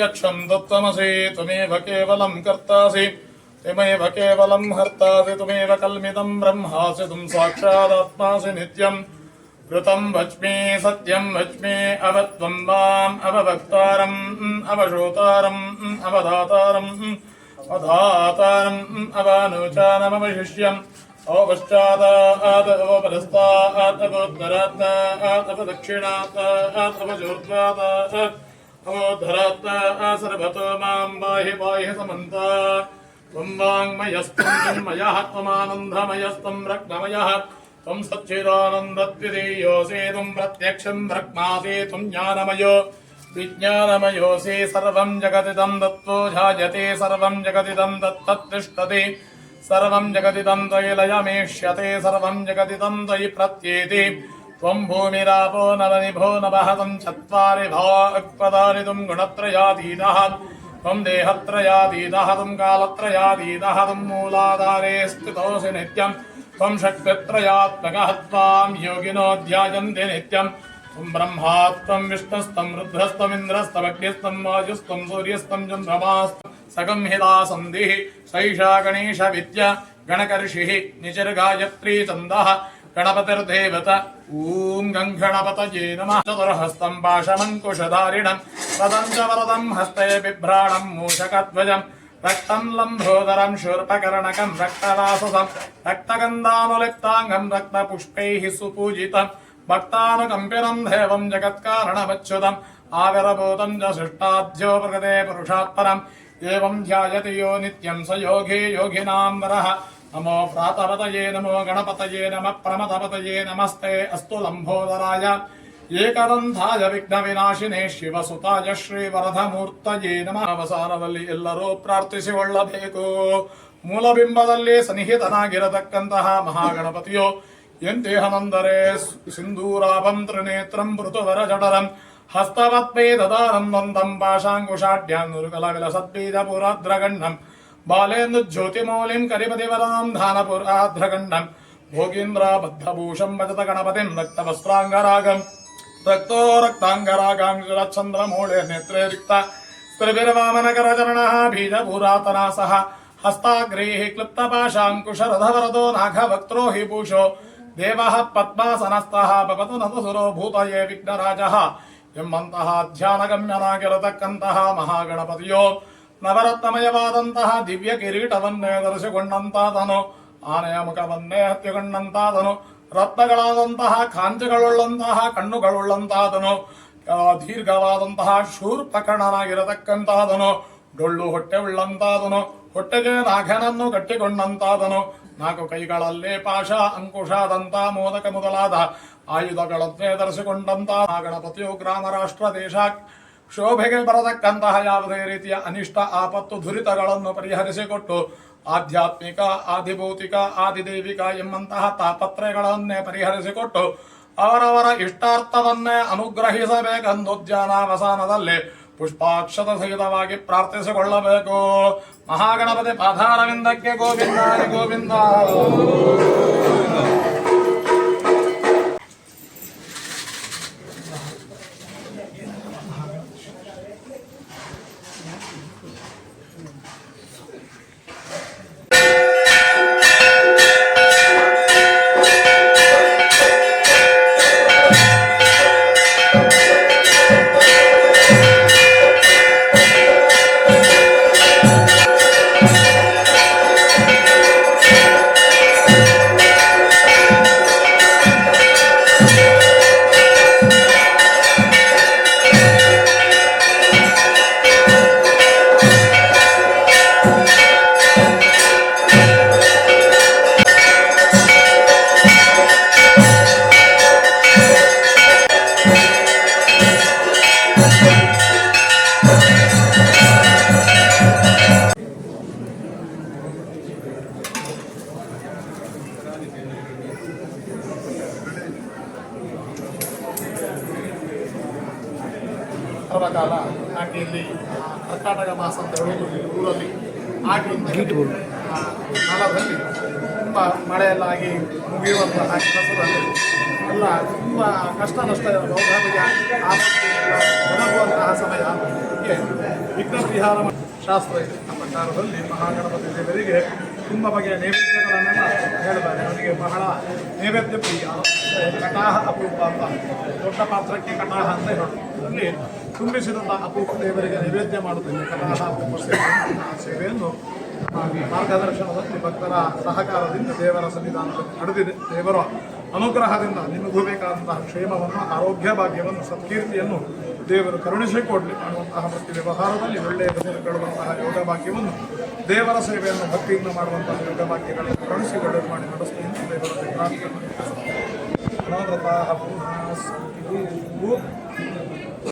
प्रत्यक्षं तत्त्वमसि त्वमेव केवलं कर्तासि त्वमेव केवलं हर्तासि त्वमेव कल्मिदं ब्रह्मासि त्वं साक्षादात्मासि नित्यम् ऋतं वच्मि सत्यं वच्मि अवत्वं माम् अववक्तारम् अवश्रोतारम् अवधातारम् अवधातारम् अवानुचानमवशिष्यम् अवपश्चादात् अवपरस्तात् अवोत्तरात् अवदक्षिणात् अवजोर्ध्वात् अवोद्धरात् सर्वतो मां पाहि पाहि समन्तात् त्वं वाङ्मयस्त्वं चिन्मयः त्वमानन्दमयस्त्वं रत्नमयः त्वं सच्चिदानन्दद्वितीयोऽसि त्वं प्रत्यक्षं ब्रह्मासि त्वं ज्ञानमयो विज्ञानमयोऽसि सर्वं जगदिदं तत्त्वो जायते सर्वं जगदिदं तत्तत्तिष्ठति सर्वं जगदिदं त्वयि लयमेष्यते सर्वं जगदिदं त्वयि प्रत्येति त्वं भूमिरापो नवनिभो नभः तं चत्वारि भाक्पदानि त्वं गुणत्रयातीतः त्वं देहत्रयातीतः त्वं कालत्रयातीतः त्वं मूलाधारे स्थितोऽसि नित्यं त्वं शक्तित्रयात्मकः त्वां योगिनो ध्यायन्ति नित्यं त्वं ब्रह्मा त्वं विष्णुस्त्वं रुद्रस्त्वमिन्द्रस्त्वमग्निस्त्वं वायुस्त्वं सूर्यस्त्वं चन्द्रमास्त्वं सकं हिता सन्धिः सैषा गणेश विद्या गणकर्षिः निजर्गायत्री छन्दः गणपतिर्देवता ॐ गङ्गणपतये नमः चतुर्हस्तं पाशमङ्कुशधारिणं पदं च वरदं हस्ते बिभ्राणं मूषकध्वजं रक्तं लम्भोदरं शूर्पकर्णकं रक्तवाससं रक्तगन्धानुलिप्ताङ्गं रक्तपुष्पैः सुपूजितं भक्तानुकम्पिनं देवं जगत्कारणमच्युतम् आविर्भूतं च शिष्टाध्यो प्रकृते पुरुषात् परम् एवं ध्यायति यो नित्यं स योगी योगिनां वरः नमो प्रातपतये नमो गणपतये नमः प्रमथपतये नमस्ते अस्तु लम्भोदराय ಏಕದಂತಾಯ ವಿಘ್ನ ವಿನಾಶಿನೇ ಶಿವಸುತಾಯ ಶ್ರೀ ವರದಮೂರ್ತಯೇ ನಮಃ. ಅವಸಾನದಲ್ಲಿ ಎಲ್ಲರೂ ಪ್ರಾರ್ಥಿಸಿಕೊಳ್ಳಬೇಕು. ಮೂಲಬಿಂಬದಲ್ಲಿ ಸನ್ನಿಹಿತನಾಗಿರತಕ್ಕಂತಹ ಮಹಾಗಣಪತಿಯು ಎಂತೇಹನೆಂದರೆ ಸಿಂಧೂರಾಭಂ ತ್ರಿನೇತ್ರಂ ಮೃದುವರ ಜಠರಂ ಹಸ್ತವತ್ಪೇ ದದಾನಂ ದಂತಂ ಪಾಶಾಂಕುಶಾಢ್ಯಾನ್ನುರುಕಲ ವಿಲಸದ್ಬೀಜಪುರಾದ್ರಗಣ್ಣಂ ಬಾಲೇಂದು ಜ್ಯೋತಿಮೌಲಿಂ ಕರಿಪತಿವರಾಂ ಧಾನಪುರಾದ್ರಗಣ್ಣಂ ಭೋಗೀಂದ್ರ ಬದ್ಧಭೂಷಂ ಭಜತ ಗಣಪತಿಂ ರಕ್ತವಸ್ತ್ರಾಂಗರಾಗಂ ರಕ್ತೋ ರಕ್ತಾಂಗರಾಗಾಂಗುಲಚಂದ್ರಮೂಳೆ ನೇತ್ರೇ ರಿಕ್ತ ಸ್ತ್ರಿಭಿರ್ವಾಮನಕರಚರಣಃ ಬೀಜಪುರಾತನಾ ಸಹ ಹಸ್ತಾಗ್ರೈಃ ಕ್ಲಿಪ್ತಪಾಶಾಂಕುಶರಧವರದೋ ನಾಘವಕ್ತ್ರೋ ಹಿ ಭೂಷೋ ದೇವಃ ಪದ್ಮಾಸನಸ್ಥಃ ಭವತು ನತಸುರೋ ಭೂತಯೇ ವಿಘ್ನರಾಜಃ ಎಂಬಂತಹ ಧ್ಯಾನಗಮ್ಯನಾಗಿರತಕ್ಕಂತಹ ಮಹಾಗಣಪತಿಯೋ ನವರತ್ನಮಯವಾದಂತಹ ದಿವ್ಯ ಕಿರೀಟವನ್ನೇ ಧರಿಸಿಕೊಂಡಂತಾದನು, ಆನೆಯ ಮುಖವನ್ನೇ ಹತ್ತಿಕೊಂಡಂತಾದನು, ರತ್ನಗಳಾದಂತಹ ಕಾಂತಿಗಳುಳ್ಳಂತಹ ಕಣ್ಣುಗಳುಳ್ಳಂತಾದನು, ದೀರ್ಘವಾದಂತಹ ಶೂರ್ಪಕರ್ಣನಾಗಿರತಕ್ಕಂತಾದನು, ಡೊಳ್ಳು ಹೊಟ್ಟೆ ಉಳ್ಳಂತಾದನು, ಹೊಟ್ಟೆಗೆ ನಾಗನನ್ನು ಕಟ್ಟಿಕೊಂಡಂತಾದನು, ನಾಲ್ಕು ಕೈಗಳಲ್ಲಿ ಪಾಶ ಅಂಕುಶಾದಂತ ಮೋದಕ ಮೊದಲಾದ ಆಯುಧಗಳನ್ನೇ ಧರಿಸಿಕೊಂಡಂತಹ ಗಣಪತಿಯು ಗ್ರಾಮ ರಾಷ್ಟ್ರ ದೇಶ ಶೋಭೆಗೆ ಬರತಕ್ಕಂತಹ ಯಾವುದೇ ರೀತಿಯ ಅನಿಷ್ಟ ಆಪತ್ತು ದುರಿತಗಳನ್ನು ಪರಿಹರಿಸಿಕೊಟ್ಟು ಆಧ್ಯಾತ್ಮಿಕ ಆದಿಭೌತಿಕ ಆದಿದೈವಿಕ ಎಂಬಂತಹ ತಾಪತ್ರಯಗಳನ್ನೇ ಪರಿಹರಿಸಿಕೊಟ್ಟು ಅವರವರ ಇಷ್ಟಾರ್ಥವನ್ನೇ ಅನುಗ್ರಹಿಸಬೇಕೆಂದು ಧ್ಯಾನಾವಸಾನದಲ್ಲಿ ಪುಷ್ಪಾಕ್ಷತ ಸಹಿತವಾಗಿ ಪ್ರಾರ್ಥಿಸಿಕೊಳ್ಳಬೇಕು. ಮಹಾಗಣಪತಿ ಪಾದಾರವಿಂದಕ್ಕೆ ಗೋವಿಂದ ಗೋವಿಂದ. ಕಾಲ ಆಕೆ ಇಲ್ಲಿ ಕರ್ನಾಟಕ ಮಾಸ ಅಂತ ಹೇಳೋದು ಊರಲ್ಲಿ ಆಗಿ ಕಾಲದಲ್ಲಿ ತುಂಬ ಮಳೆಯೆಲ್ಲ ಆಗಿ ಮುಗಿಯುವಂತಹ ಕೆಲಸದಲ್ಲಿ ಕೂಡ ತುಂಬ ಕಷ್ಟ ನಷ್ಟ ಇರಬಹುದು. ನಮಗೆ ಆಸಕ್ತಿಯೆಲ್ಲ ಒದಗುವಂತಹ ಸಮಯ. ಹೀಗೆ ವಿಘ್ನ ಪರಿಹಾರ ಶಾಸ್ತ್ರ ಇದೆ. ನಮ್ಮ ಕಾಲದಲ್ಲಿ ಮಹಾಗಣಪತಿ ದೇವರಿಗೆ ತುಂಬ ಬಗೆಯ ನೈವೇದ್ಯಗಳನ್ನೆಲ್ಲ ಹೇಳಿದ್ದಾರೆ. ಅವರಿಗೆ ಬಹಳ ನೈವೇದ್ಯ ಪ್ರಿಯ. ಕಟಾಹ ಅಪೂಪ ಅಂತ, ದೊಡ್ಡ ಪಾತ್ರಕ್ಕೆ ಕಟಾಹ ಅಂತ ಹೇಳೋದು. ಅದರಲ್ಲಿ ತುಂಬಿಸಿದಂಥ ಅಪೂಪ ದೇವರಿಗೆ ನೈವೇದ್ಯ ಮಾಡುತ್ತಿದೆ. ಕಟಾಹ ಅಪೂಪ ಸೇವೆಯನ್ನು ಮಾರ್ಗದರ್ಶನದಲ್ಲಿ ಭಕ್ತರ ಸಹಕಾರದಿಂದ ದೇವರ ಸನ್ನಿಧಾನದಲ್ಲಿ ನಡೆದಿದೆ. ದೇವರ ಅನುಗ್ರಹದಿಂದ ನಿಮಗೂ ಬೇಕಾದಂತಹ ಕ್ಷೇಮವನ್ನು, ಆರೋಗ್ಯ ಭಾಗ್ಯವನ್ನು, ಸತ್ಕೀರ್ತಿಯನ್ನು ದೇವರು ಕರುಣಿಸಿಕೊಡಲಿ. ಮಾಡುವಂತಹ ಪ್ರತಿ ವ್ಯವಹಾರದಲ್ಲಿ ಒಳ್ಳೆಯ ಗತಿಯನ್ನು ಕೊಡುವಂತಹ ಯೋಗ ಭಾಗ್ಯವನ್ನು, ದೇವರ ಸೇವೆಯನ್ನು ಭಕ್ತಿಯಿಂದ ಮಾಡುವಂತಹ ಯೋಗ ಭಾಗ್ಯಗಳನ್ನು ಕರುಣಿಸಿಕೊಳ್ಳಲು ಮಾಡಿ ನಡೆಸ್ತೀನಿ ಅಂತ ದೇವರಲ್ಲಿ ಪ್ರಾರ್ಥನೆ.